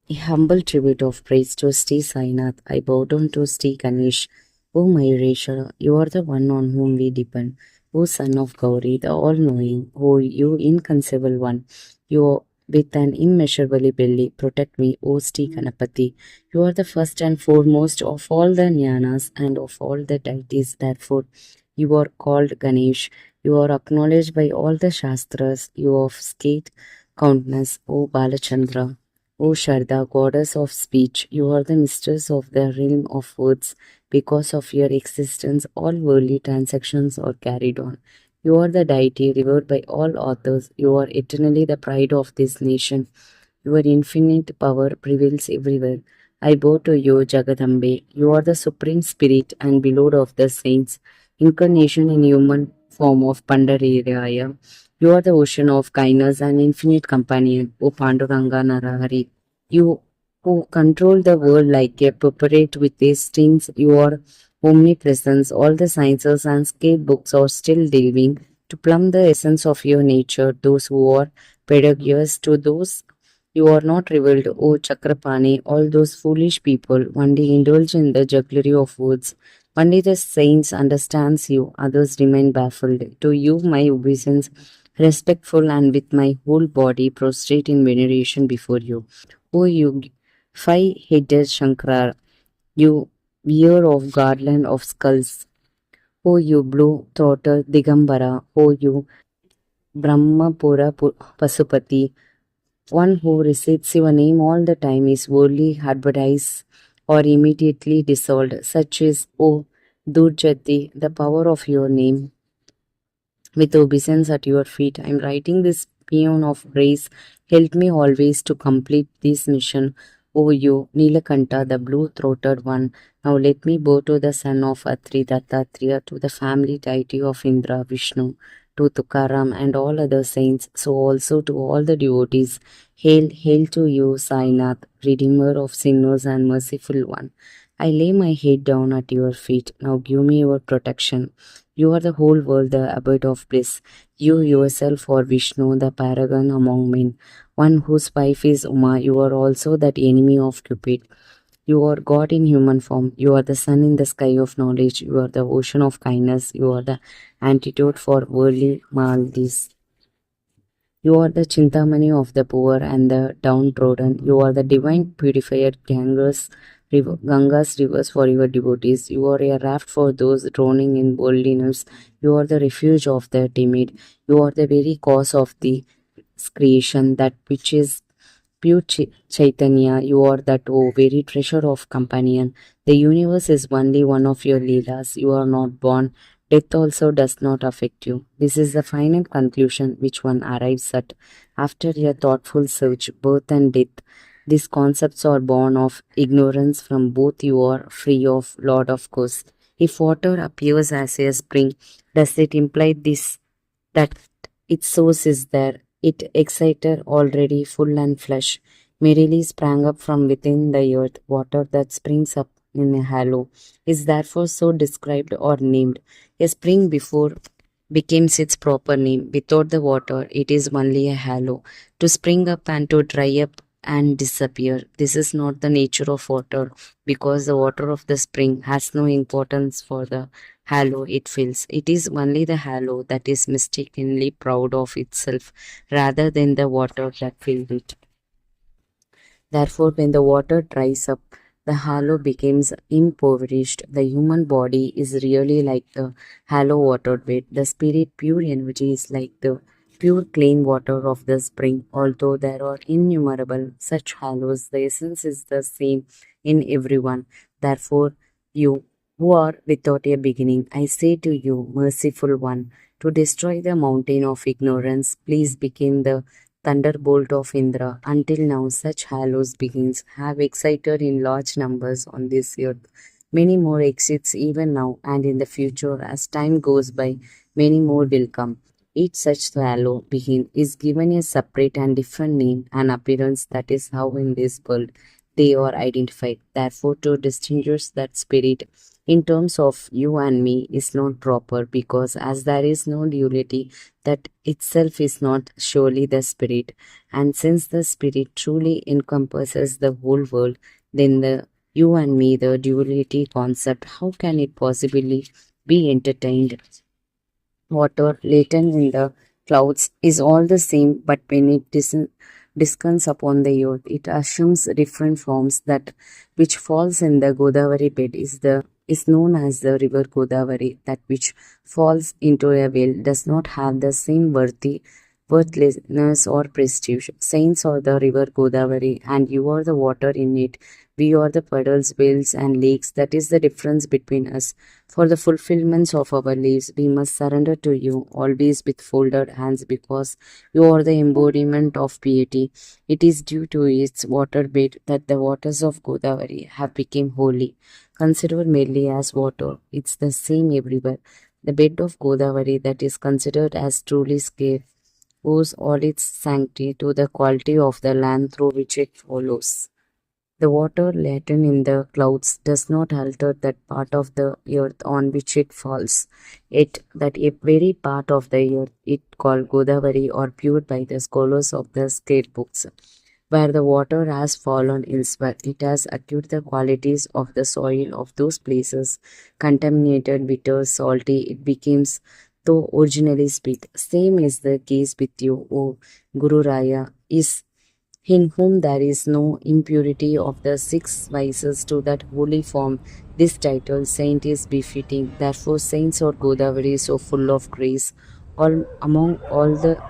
A humble tribute of praise to Sri Sainath. I bow down to Sri Ganesh. O my Resha, you are the one on whom we depend. O son of Gauri, the all-knowing, O you inconceivable one, you with an immeasurable belly, protect me, O Sri Ganapati. You are the first and foremost of all the jnanas and of all the deities. Therefore, you are called Ganesh. You are acknowledged by all the Shastras. You of skate countenance, O Balachandra. O Sharda, goddess of speech, you are the mistress of the realm of words. Because of your existence, all worldly transactions are carried on. You are the deity revered by all authors. You are eternally the pride of this nation. Your infinite power prevails everywhere. I bow to you, Jagadambe. You are the supreme spirit and beloved of the saints, incarnation in human form of Pandariraya. You are the ocean of kindness and infinite companion, O Panduranga Narahari. You who control the world like a puppet with these strings, your omnipresence, all the sciences and scale books are still delving to plumb the essence of your nature, those who are pedagogues to those you are not revealed, O Chakrapani, all those foolish people only indulge in the jugglery of words. Only the saints understands you, others remain baffled. To you my obeisance, respectful and with my whole body prostrate in veneration before you. O you five-headed Shankara, you wearer of garland of skulls. O you blue-throated Digambara, O you Brahmapura Pasupati, one who recites your name all the time is worldly advertised or immediately dissolved, such is, O Durjati, the power of your name. With obeisance at your feet, I am writing this paean of praise. Help me always to complete this mission. O you, Nilakanta, the blue-throated one. Now let me bow to the son of Atri Dattatreya, to the family deity of Indra, Vishnu, to Tukaram and all other saints, so also to all the devotees. Hail, hail to you, Sainath, Redeemer of sinners and merciful one. I lay my head down at your feet. Now give me your protection. You are the whole world, the abode of bliss. You yourself are Vishnu, the paragon among men, one whose wife is Uma. You are also that enemy of Cupid. You are God in human form. You are the sun in the sky of knowledge. You are the ocean of kindness. You are the antidote for worldly maladies. You are the Chintamani of the poor and the downtrodden. You are the divine purifier, Ganga's rivers for your devotees. You are a raft for those drowning in worldliness. You are the refuge of the timid. You are the very cause of the creation, that which is pure Chaitanya. You are that very treasure of companion. The universe is only one of your leelas. You are not born. Death also does not affect you. This is the final conclusion which one arrives at after a thoughtful search. Birth and death, these concepts are born of ignorance. From both you are free of, Lord of course. If water appears as a spring, does it imply this that its source is there? It excited already full and flesh, merely sprang up from within the earth. Water that springs up in a hollow is therefore so described or named. A spring before becomes its proper name. Without the water, it is only a hollow, to spring up and to dry up and disappear. This is not the nature of water, because the water of the spring has no importance for the hollow it fills. It is only the hollow that is mistakenly proud of itself rather than the water that filled it. Therefore, when the water dries up, the hollow becomes impoverished. The human body is really like the hollow water bed. The spirit pure energy is like the pure clean water of the spring. Although there are innumerable such hollows, the essence is the same in everyone. Therefore, you who are without a beginning, I say to you, merciful one, to destroy the mountain of ignorance, please become the thunderbolt of Indra. Until now, such halos beings have excited in large numbers on this earth. Many more exits even now and in the future. As time goes by, many more will come. Each such halo being is given a separate and different name and appearance. That is how in this world they are identified. Therefore, to distinguish that spirit, in terms of you and me is not proper, because as there is no duality, that itself is not surely the spirit. And since the spirit truly encompasses the whole world, then the you and me, the duality concept, how can it possibly be entertained? Water latent in the clouds is all the same, but when it descends upon the earth, it assumes different forms. That which falls in the Godavari bed is known as the river Godavari. That which falls into a well does not have the same worthlessness or prestige. Saints are the river Godavari, and you are the water in it. We are the puddles, wells, and lakes. That is the difference between us. For the fulfillments of our lives, we must surrender to you always with folded hands, because you are the embodiment of piety. It is due to its waterbed that the waters of Godavari have become holy. Considered merely as water, it's the same everywhere. The bed of Godavari that is considered as truly sacred owes all its sanctity to the quality of the land through which it flows. The water latent in the clouds does not alter that part of the earth on which it falls. It that a very part of the earth it called Godavari or pure by the scholars of the state books. Where the water has fallen elsewhere, it has acquired the qualities of the soil of those places. Contaminated, bitter, salty, it becomes though originally sweet. Same is the case with you, O Guru Raya, is in whom there is no impurity of the six vices to that holy form. This title, saint, is befitting. Therefore, saints or Godavari so full of grace. All among all the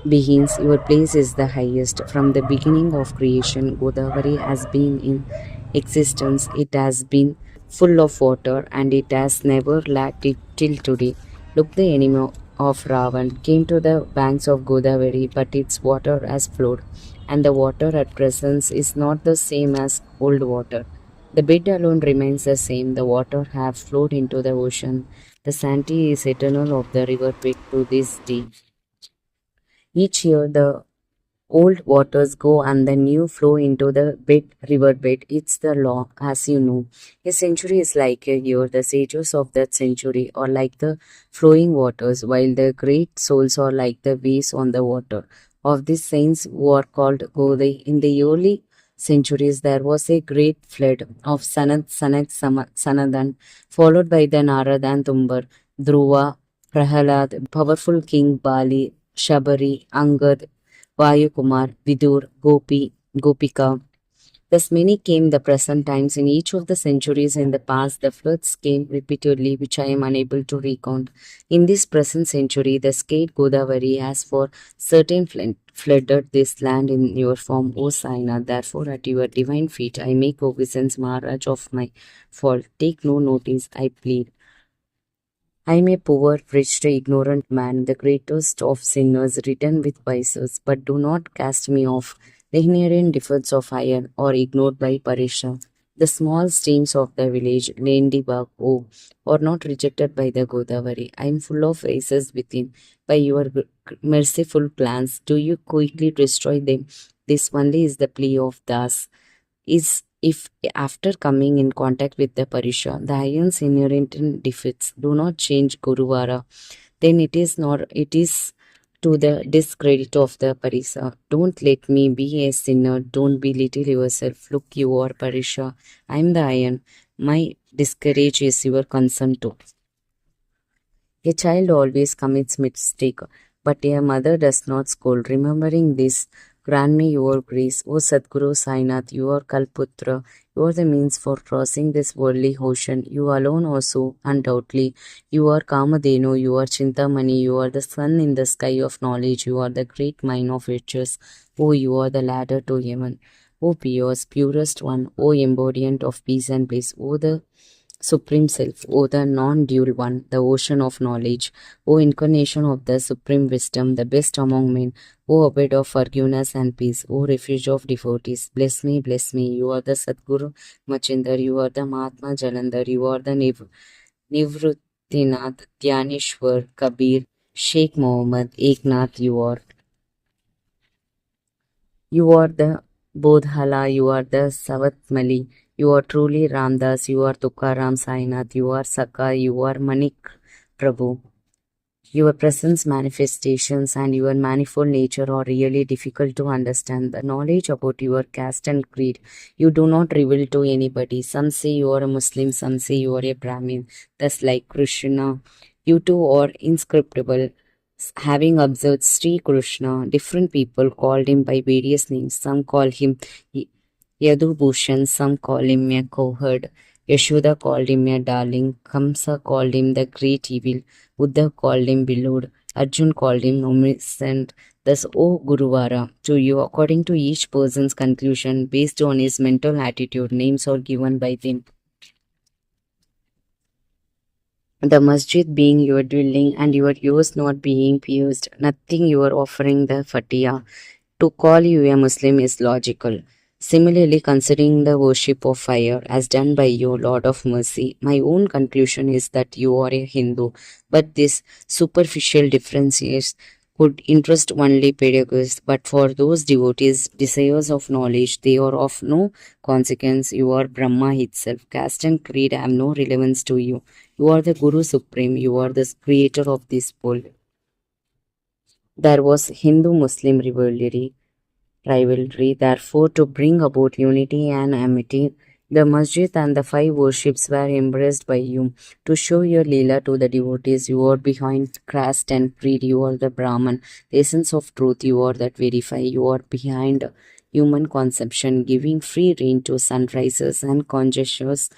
beings, your place is the highest. From the beginning of creation, Godavari has been in existence. It has been full of water, and it has never lacked it till today. Look, the enemy of Ravan came to the banks of Godavari, but its water has flowed, and the water at present is not the same as old water. The bed alone remains the same. The water have flowed into the ocean. The sanctity is eternal of the river bed to this day. Each year, the old waters go and the new flow into the river bed. It's the law, as you know. A century is like a year. The sages of that century are like the flowing waters, while the great souls are like the waves on the water. Of these saints who are called Godai, in the early centuries there was a great flood of Sanadan, followed by the Naradan Tumbar, Dhruva, Prahalad, powerful king Bali, Shabari, Angad, Vayukumar, Vidur, Gopi, Gopika. Thus many came the present times. In each of the centuries in the past, the floods came repeatedly, which I am unable to recount. In this present century, the state Godavari has for certain flooded this land in your form, O Saina. Therefore, at your divine feet, I make obeisance, Maharaj, of my fault. Take no notice, I plead. I am a poor, wretched, ignorant man, the greatest of sinners, ridden with vices, but do not cast me off. The inherent defects of iron are ignored by Parisha. The small streams of the village, Lendibag, are not rejected by the Godavari. I am full of vices within. By your merciful plans, do you quickly destroy them? This only is the plea of Das is if after coming in contact with the Parisha, the iron's inherent defects do not change Guruvara, then it is to the discredit of the Parisha. Don't let me be a sinner, don't belittle yourself. Look, you are Parisha, I am the iron. My discourage is your concern too. A child always commits mistake, but a mother does not scold. Remembering this, grant me your grace, O Sadguru Sainath, you are Kalputra, you are the means for crossing this worldly ocean. You alone also, undoubtedly. You are Kamadhenu, you are Chintamani, you are the sun in the sky of knowledge, you are the great mine of riches. O you are the ladder to heaven. O pious, purest one, O embodiment of peace and bliss, O the Supreme Self, O the non-dual one, the ocean of knowledge, O incarnation of the supreme wisdom, the best among men, O abode of forgiveness and peace, O refuge of devotees, bless me, you are the Sadguru Machinder, you are the Mahatma Jalandhar, you are the Nivruttinath, Dhyaneshwar, Kabir, Sheikh Mohammed, Eknath, you are the Bodhala, you are the Savatmali, You are truly Ramdas, you are Tukaram Sainath, you are Saka, you are Manik Prabhu. Your presence, manifestations, and your manifold nature are really difficult to understand. The knowledge about your caste and creed you do not reveal to anybody. Some say you are a Muslim, some say you are a Brahmin. Thus, like Krishna, you two are inscriptable. Having observed Sri Krishna, different people called him by various names. Some call him Yadubhushan, some call him a cowherd. Yashoda called him a darling. Kamsa called him the great evil. Buddha called him beloved. Arjun called him omniscient. Thus, O Guruvara, to you, according to each person's conclusion, based on his mental attitude, names are given by them. The masjid being your dwelling and your yours not being pierced, nothing you are offering the Fatiha. To call you a Muslim is logical. Similarly, considering the worship of fire as done by you, Lord of Mercy, my own conclusion is that you are a Hindu. But this superficial differences could interest only pedagogues, but for those devotees, desires of knowledge, they are of no consequence. You are Brahma itself. Caste and creed have no relevance to you. You are the Guru Supreme. You are the creator of this world. There was Hindu-Muslim rivalry, therefore, to bring about unity and amity. The masjid and the five worships were embraced by you. To show your Leela to the devotees, you are behind caste and creed, you are the Brahman. The essence of truth, you are that verify, you are behind human conception, giving free rein to sunrises and conjectures.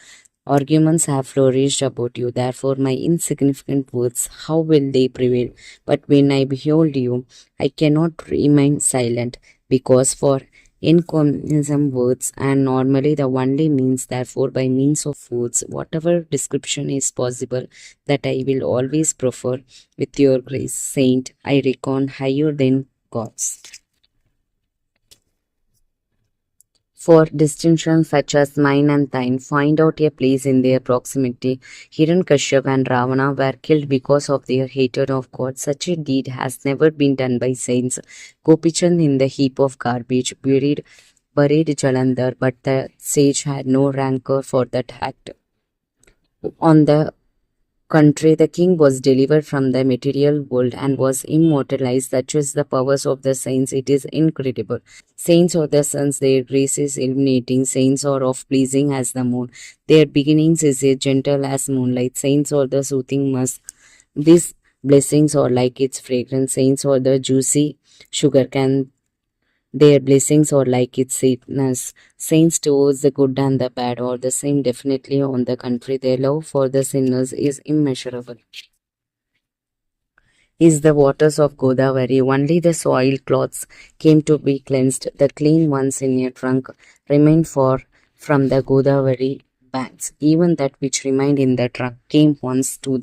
Arguments have flourished about you, therefore my insignificant words, how will they prevail? But when I behold you, I cannot remain silent, because for encomiasm words and normally the only means, therefore by means of words, whatever description is possible, that I will always prefer with your grace, Saint, I reckon higher than gods. For distinctions such as mine and thine, find out a place in their proximity. Hiranyakashipu and Ravana were killed because of their hatred of God. Such a deed has never been done by saints. Gopichand in the heap of garbage buried Jalandhar, but the sage had no rancor for that act. On the country, the king was delivered from the material world and was immortalized. That is the powers of the saints. It is incredible. Saints are the suns, their grace is illuminating. Saints are of pleasing as the moon. Their beginnings is as gentle as moonlight. Saints are the soothing musk. These blessings are like its fragrance. Saints are the juicy sugar cane. Their blessings are like its sweetness. Saints towards the good and the bad are the same. Definitely, on the contrary, their love for the sinners is immeasurable. Is the waters of Godavari. Only the soiled cloths came to be cleansed. The clean ones in a trunk remained from the Godavari banks. Even that which remained in the trunk came once to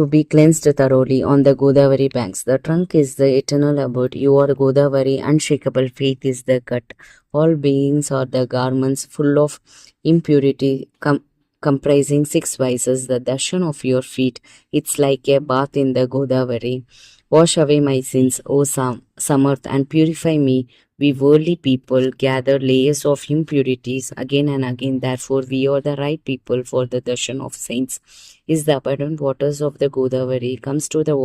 be cleansed thoroughly on the Godavari banks. The trunk is the eternal abode. You are Godavari, unshakable faith is the gut. All beings are the garments full of impurity, comprising six vices. The darshan of your feet, it's like a bath in the Godavari. Wash away my sins, O Samarth, and purify me. We worldly people gather layers of impurities again and again. Therefore, we are the right people for the darshan of saints. Is the abundant waters of the Godavari comes to the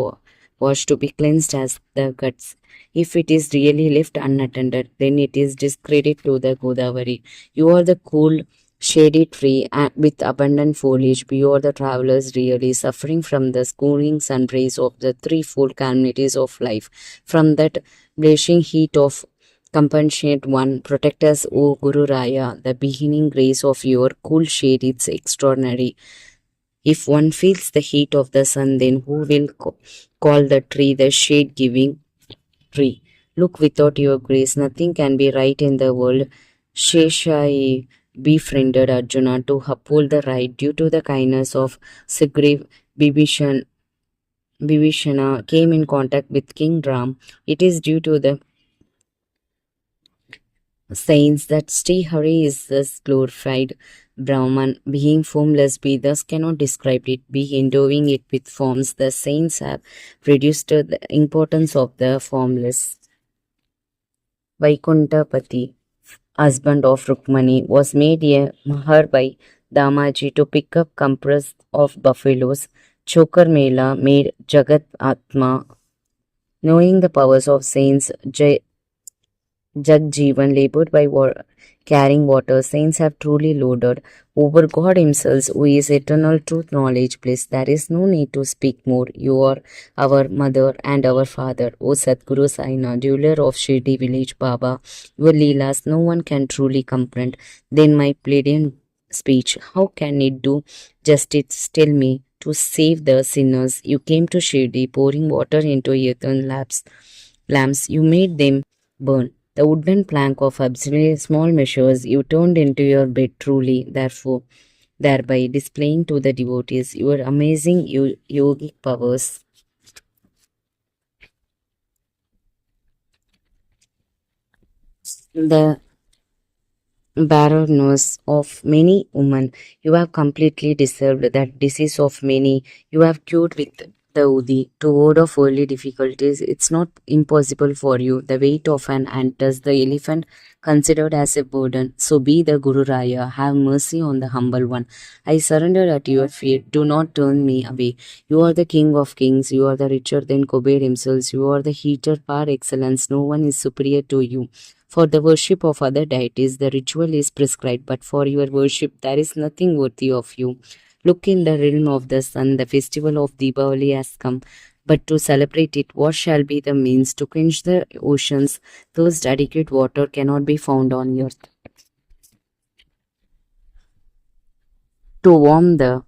wash to be cleansed as the guts. If it is really left unattended, then it is discredit to the Godavari. You are the cool, shady tree with abundant foliage. We are the travelers really suffering from the scorching sun rays of the threefold calamities of life. From that blazing heat of compassionate one, protect us, O Guru Raya. The beginning grace of your cool shade is extraordinary. If one feels the heat of the sun, then who will call the tree the shade giving tree? Look, without your grace, nothing can be right in the world. Sheshai befriended Arjuna to uphold the right due to the kindness of Sugriv. Bibhishana came in contact with King Ram. It is due to the saints that Sri Hari is thus glorified. Brahman, being formless, we thus cannot describe it, be endowing it with forms. The saints have reduced the importance of the formless. Vaikuntapati. husband of Rukmani, was made a mahar by Damaji to pick up compress of buffaloes. Chokar Mela made Jagat Atma, knowing the powers of saints. Jagjeevan labored by carrying water. Saints have truly loaded over God Himself, who is eternal truth, knowledge, bliss. There is no need to speak more. You are our mother and our father. O Sadguru Saina, jeweler of Shirdi village Baba, your Leelas no one can truly comprehend. Then my pleading speech, how can it do justice? Tell me. To save the sinners, you came to Shirdi, pouring water into earthen lamps. You made them burn. The wooden plank of absolutely small measures you turned into your bed truly, therefore, thereby displaying to the devotees your amazing yogic powers. The barrenness of many women, you have completely deserved that disease of many, you have cured with the Udi. To ward off early difficulties, it's not impossible for you. The weight of an ant does the elephant considered as a burden. So be the Guru Raya, have mercy on the humble one. I surrender at your feet. Do not turn me away. You are the King of kings. You are the richer than Kubera himself. You are the heater par excellence. No one is superior to you. For the worship of other deities, the ritual is prescribed, but for your worship, there is nothing worthy of you. Look in the realm of the sun, the festival of Deepavali has come. But to celebrate it, what shall be the means to quench the oceans? Thirst adequate water cannot be found on earth. To warm the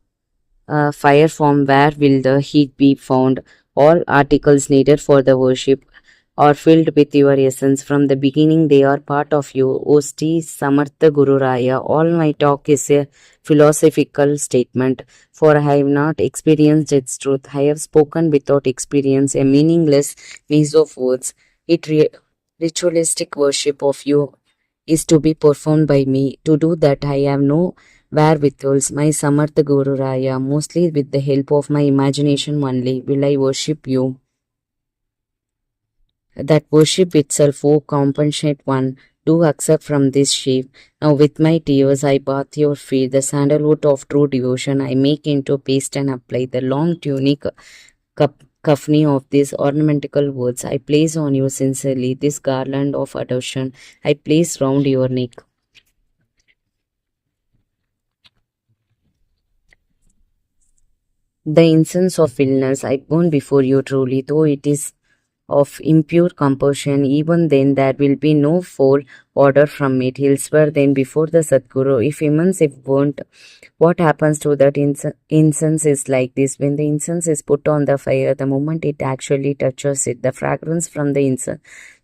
fire from where will the heat be found? All articles needed for the worship are filled with your essence. From the beginning, they are part of you. O Sti Samartha Guru Raya, all my talk is a philosophical statement, for I have not experienced its truth. I have spoken without experience, a meaningless maze of words. Ritualistic worship of you is to be performed by me. To do that, I have no wherewithals. My Samartha Guru Raya, mostly with the help of my imagination only, will I worship you. That worship itself, O compassionate one, do accept from this sheaf. Now with my tears I bath your feet, the sandalwood of true devotion I make into paste and apply the long tunic kafni of these ornamentical words. I place on you sincerely this garland of adoration I place round your neck. The incense of illness I burn before you truly, though it is of impure compulsion, even then there will be no foul odor from it. He'll swear then before the Sadguru, if burnt, what happens to that incense is like this. When the incense is put on the fire, the moment it actually touches it, the fragrance from the incense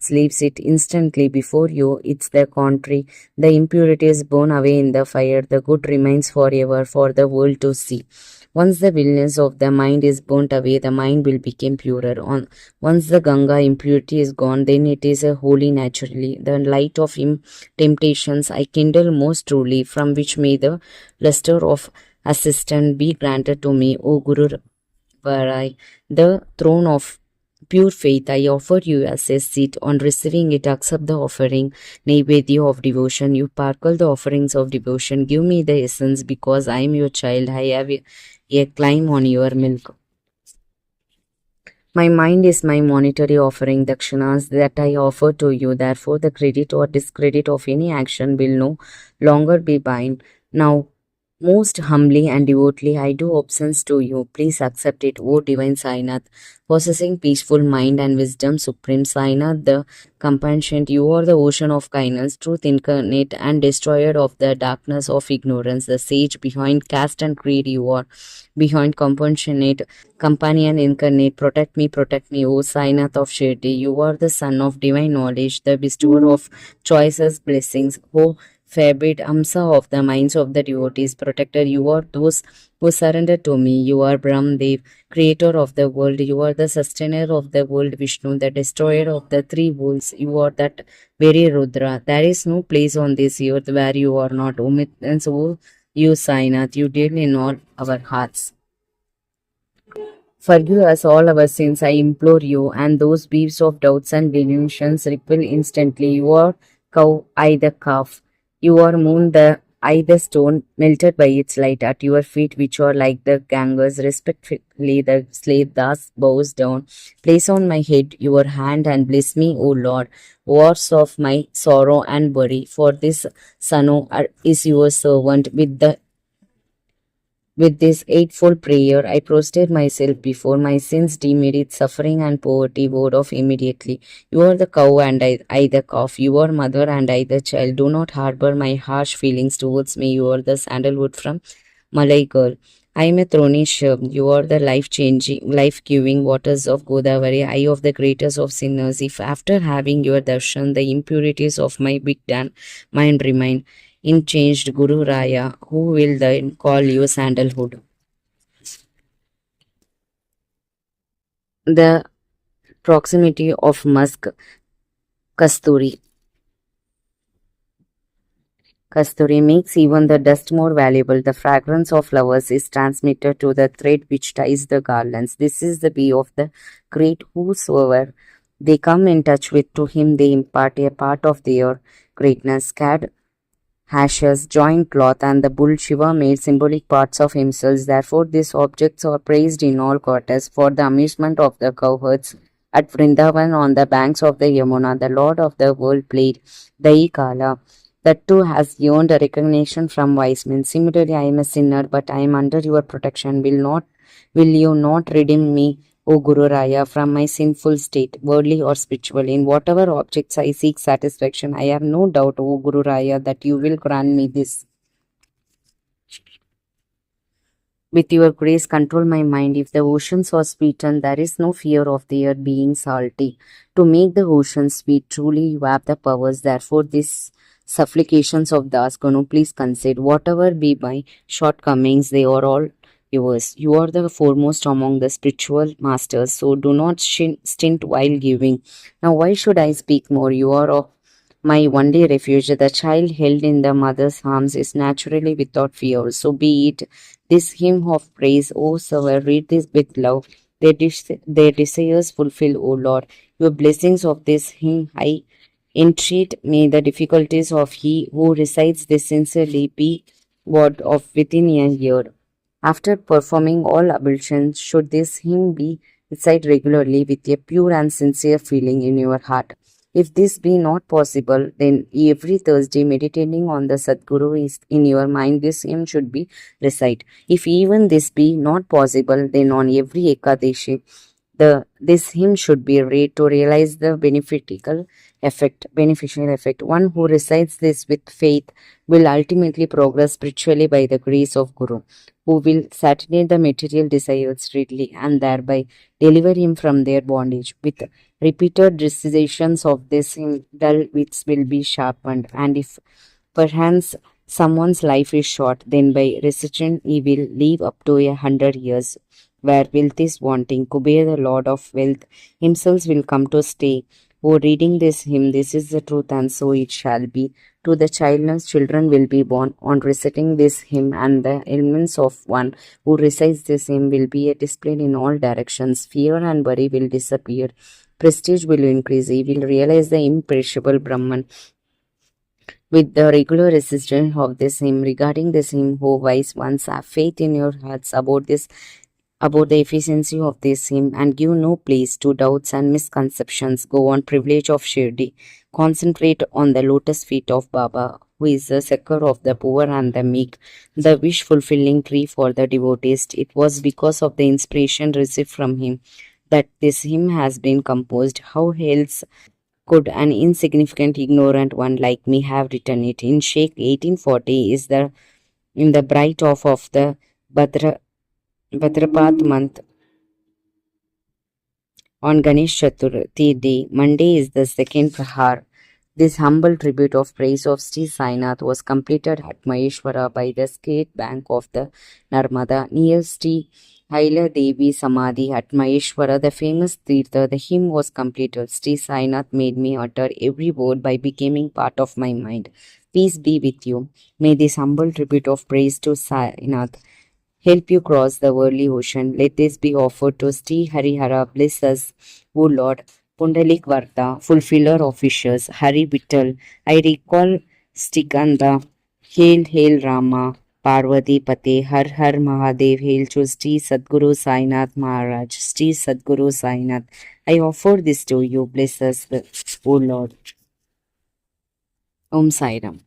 leaves it instantly before you. It's the contrary. The impurity is borne away in the fire. The good remains forever for the world to see. Once the vilness of the mind is burnt away, the mind will become purer. Once the Ganga impurity is gone, then it is a holy naturally. The light of temptations I kindle most truly, from which may the luster of assistance be granted to me, O Guru Varai. The throne of pure faith I offer you as a seat. On receiving it, accept the offering, Naivedya of devotion. You sparkle the offerings of devotion. Give me the essence because I am your child. I have a claim on your milk. My mind is my monetary offering, dakshinas that I offer to you. Therefore, the credit or discredit of any action will no longer be mine. Now, most humbly and devotedly, I do obeisance to you. Please accept it, O divine Sainath, possessing peaceful mind and wisdom, supreme Sainath, the compassionate. You are the ocean of kindness, truth incarnate, and destroyer of the darkness of ignorance. The sage behind caste and creed, you are behind compassionate, companion incarnate. Protect me, O Sainath of Shirdi. You are the son of divine knowledge, the bestower of choicest blessings. O Favorite Amsa of the minds of the devotees, protector, you are those who surrender to me. You are Brahmdev, creator of the world. You are the sustainer of the world, Vishnu, the destroyer of the three worlds. You are that very Rudra. There is no place on this earth where you are not. Omit and so you, Sainath, you deal in all our hearts. Forgive us all our sins, I implore you, and those beeves of doubts and delusions repel instantly. You are cow, I the calf. You are moon, the I the stone, melted by its light at your feet, which are like the gangers. Respectfully, the slave thus bows down. Place on my head your hand and bless me, O Lord, wars of my sorrow and worry. For this son is your servant with this eightfold prayer, I prostrate myself before my sins, demerit, suffering, and poverty. Word of immediately. You are the cow, and I the calf. You are mother, and I the child. Do not harbor my harsh feelings towards me. You are the sandalwood from Malay girl. I am a thorny shrub. You are the life changing, life giving waters of Godavari, eye of the greatest of sinners. If after having your darshan, the impurities of my big dan mind remain, in changed Guru Raya, who will then call you sandalwood. The proximity of musk kasturi. Kasturi makes even the dust more valuable. The fragrance of flowers is transmitted to the thread which ties the garlands. This is the way of the great whosoever they come in touch with, to him they impart a part of their greatness. Cad hashes, joint cloth, and the bull Shiva made symbolic parts of himself. Therefore, these objects are praised in all quarters for the amusement of the cowherds. At Vrindavan, on the banks of the Yamuna, the Lord of the world played Dai Kala. That too has earned a recognition from wise men. Similarly, I am a sinner, but I am under your protection. Will you not redeem me, O Guru Raya, from my sinful state, worldly or spiritual? In whatever objects I seek satisfaction, I have no doubt, O Guru Raya, that you will grant me this. With your grace, control my mind. If the oceans are sweetened, there is no fear of their being salty. To make the oceans sweet, truly you have the powers. Therefore, these supplications of Das Ganu, please consider. Whatever be my shortcomings, they are all yours. You are the foremost among the spiritual masters, so do not stint while giving. Now, why should I speak more? You are of my only refuge. The child held in the mother's arms is naturally without fear. So be it this hymn of praise, O Saver, read this with love. Their desires fulfill, O Lord. Your blessings of this hymn I entreat. May the difficulties of he who recites this sincerely be word of within a year. After performing all ablutions, should this hymn be recited regularly with a pure and sincere feeling in your heart. If this be not possible, then every Thursday meditating on the Sadguru is in your mind, this hymn should be recited. If even this be not possible, then on every Ekadashi, this hymn should be read to realize the beneficial effect. One who recites this with faith will ultimately progress spiritually by the grace of Guru, who will satisfy the material desires readily and thereby deliver him from their bondage. With repeated recitations of this hymn, dull wits will be sharpened, and if perchance someone's life is short, then by recitation he will live up to 100 years. Where wealth is wanting, Kuber, the Lord of wealth, himself will come to stay. Oh, reading this hymn, this is the truth, and so it shall be. To the childless children will be born. On reciting this hymn, and the elements of one who recites this hymn will be displayed in all directions. Fear and worry will disappear. Prestige will increase. He will realize the imperishable Brahman. With the regular resistance of this hymn, regarding this hymn, who wise ones have faith in your hearts about the efficiency of this hymn, and give no place to doubts and misconceptions. Go on, privilege of Shirdi. Concentrate on the lotus feet of Baba, who is the succor of the poor and the meek, the wish fulfilling tree for the devotees. It was because of the inspiration received from him that this hymn has been composed. How else could an insignificant, ignorant one like me have written it? In Sheikh 1840 is the in the bright off of the Bhadrapad month on Ganesh Chaturthi day. Monday is the second Prahar. This humble tribute of praise of Sri Sainath was completed at Maheshwara by the state bank of the Narmada near Sri Haila Devi Samadhi at Maheshwara, the famous Tirtha. The hymn was completed. Sri Sainath made me utter every word by becoming part of my mind. Peace be with you. May this humble tribute of praise to Sainath help you cross the worldly ocean. Let this be offered to Sri Harihara. Bless us, O Lord. Pundalik Varta, fulfiller of wishes, Hari Vittal. I recall Stikanda, Hail Hail Rama, Parvati Pate, Har Har Mahadev, Hail to Sri Sadguru Sainath Maharaj, Sri Sadguru Sainath. I offer this to you, bless us, O Lord. Om Sai Ram.